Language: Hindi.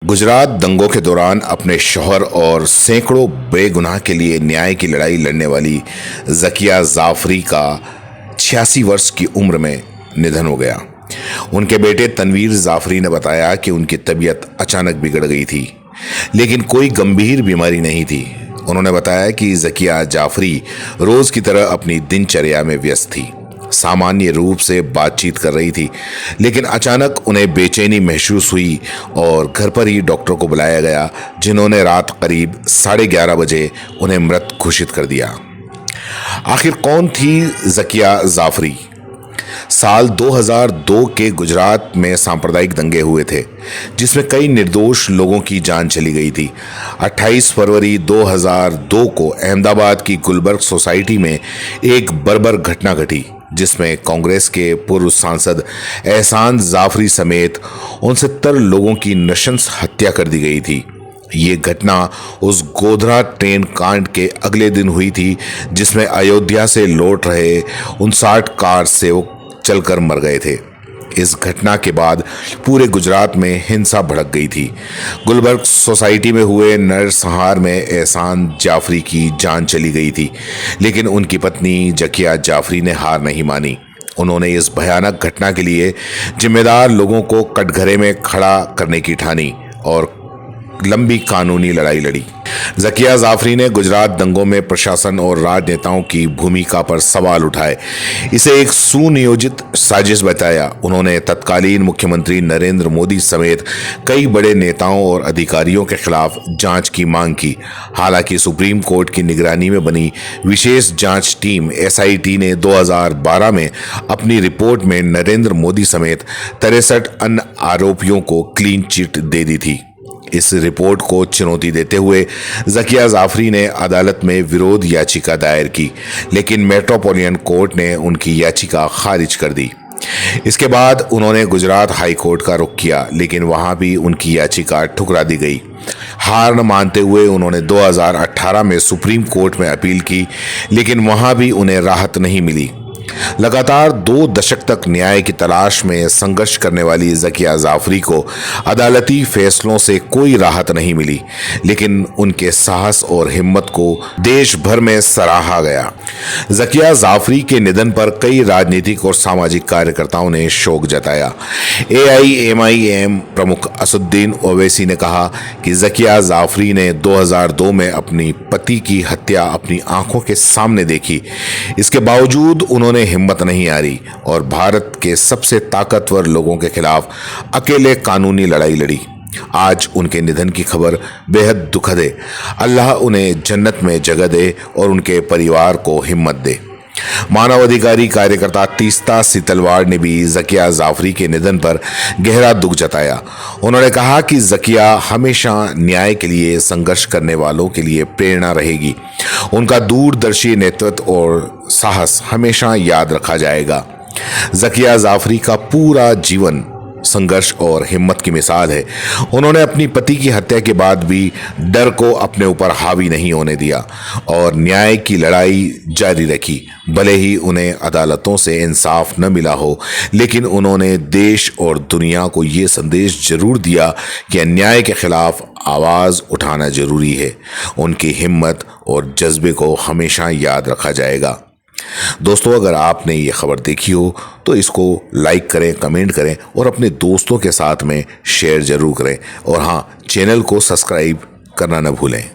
गुजरात दंगों के दौरान अपने शौहर और सैकड़ों बेगुनाह के लिए न्याय की लड़ाई लड़ने वाली ज़किया जाफरी का 86 वर्ष की उम्र में निधन हो गया। उनके बेटे तनवीर जाफरी ने बताया कि उनकी तबीयत अचानक बिगड़ गई थी, लेकिन कोई गंभीर बीमारी नहीं थी। उन्होंने बताया कि ज़किया जाफरी रोज़ की तरह अपनी दिनचर्या में व्यस्त थी, सामान्य रूप से बातचीत कर रही थी, लेकिन अचानक उन्हें बेचैनी महसूस हुई और घर पर ही डॉक्टर को बुलाया गया, जिन्होंने रात करीब 11:30 बजे उन्हें मृत घोषित कर दिया। आखिर कौन थी ज़किया जाफरी? साल 2002 के गुजरात में सांप्रदायिक दंगे हुए थे, जिसमें कई निर्दोष लोगों की जान चली गई थी। 28 फरवरी 2002 को अहमदाबाद की गुलबर्ग सोसाइटी में एक बर्बर घटना घटी, जिसमें कांग्रेस के पूर्व सांसद एहसान जाफरी समेत 69 लोगों की नृशंस हत्या कर दी गई थी। ये घटना उस गोधरा ट्रेन कांड के अगले दिन हुई थी, जिसमें अयोध्या से लौट रहे 59 कार सेवक चलकर मर गए थे। इस घटना के बाद पूरे गुजरात में हिंसा भड़क गई थी। गुलबर्ग सोसाइटी में हुए नरसंहार में एहसान जाफरी की जान चली गई थी, लेकिन उनकी पत्नी ज़किया जाफरी ने हार नहीं मानी। उन्होंने इस भयानक घटना के लिए जिम्मेदार लोगों को कटघरे में खड़ा करने की ठानी और लंबी कानूनी लड़ाई लड़ी। ज़किया जाफरी ने गुजरात दंगों में प्रशासन और राजनेताओं की भूमिका पर सवाल उठाए, इसे एक सुनियोजित साजिश बताया। उन्होंने तत्कालीन मुख्यमंत्री नरेंद्र मोदी समेत कई बड़े नेताओं और अधिकारियों के खिलाफ जांच की मांग की। हालांकि सुप्रीम कोर्ट की निगरानी में बनी विशेष जांच टीम SIT ने 2012 में अपनी रिपोर्ट में नरेंद्र मोदी समेत 63 अन्य आरोपियों को क्लीन चिट दे दी थी। इस रिपोर्ट को चुनौती देते हुए ज़किया जाफरी ने अदालत में विरोध याचिका दायर की, लेकिन मेट्रोपॉलिटन कोर्ट ने उनकी याचिका खारिज कर दी। इसके बाद उन्होंने गुजरात हाई कोर्ट का रुख किया, लेकिन वहां भी उनकी याचिका ठुकरा दी गई। हार न मानते हुए उन्होंने 2018 में सुप्रीम कोर्ट में अपील की, लेकिन वहां भी उन्हें राहत नहीं मिली। लगातार 2 दशक तक न्याय की तलाश में संघर्ष करने वाली ज़किया जाफरी को अदालती फैसलों से कोई राहत नहीं मिली, लेकिन उनके साहस और हिम्मत को देश भर में सराहा गया। ज़किया जाफरी के निधन पर कई राजनीतिक और सामाजिक कार्यकर्ताओं ने शोक जताया। AIMIM प्रमुख असुद्दीन ओवैसी ने कहा कि ज़किया जाफरी ने 2002 में अपनी पति की हत्या अपनी आंखों के सामने देखी। इसके बावजूद उन्होंने हिम्मत नहीं हारी और भारत के सबसे ताकतवर लोगों के खिलाफ अकेले कानूनी लड़ाई लड़ी। आज उनके निधन की खबर बेहद दुखद है। अल्लाह उन्हें जन्नत में जगह दे और उनके परिवार को हिम्मत दे। मानवाधिकारी कार्यकर्ता तीस्ता सितलवाड़ ने भी ज़किया जाफरी के निधन पर गहरा दुख जताया। उन्होंने कहा कि ज़किया हमेशा न्याय के लिए संघर्ष करने वालों के लिए प्रेरणा रहेगी। उनका दूरदर्शी नेतृत्व और साहस हमेशा याद रखा जाएगा। ज़किया जाफरी का पूरा जीवन संघर्ष और हिम्मत की मिसाल है। उन्होंने अपनी पति की हत्या के बाद भी डर को अपने ऊपर हावी नहीं होने दिया और न्याय की लड़ाई जारी रखी। भले ही उन्हें अदालतों से इंसाफ न मिला हो, लेकिन उन्होंने देश और दुनिया को ये संदेश जरूर दिया कि अन्याय के खिलाफ आवाज़ उठाना जरूरी है। उनकी हिम्मत और जज्बे को हमेशा याद रखा जाएगा। दोस्तों, अगर आपने ये खबर देखी हो तो इसको लाइक करें, कमेंट करें और अपने दोस्तों के साथ में शेयर जरूर करें। और हाँ, चैनल को सब्सक्राइब करना न भूलें।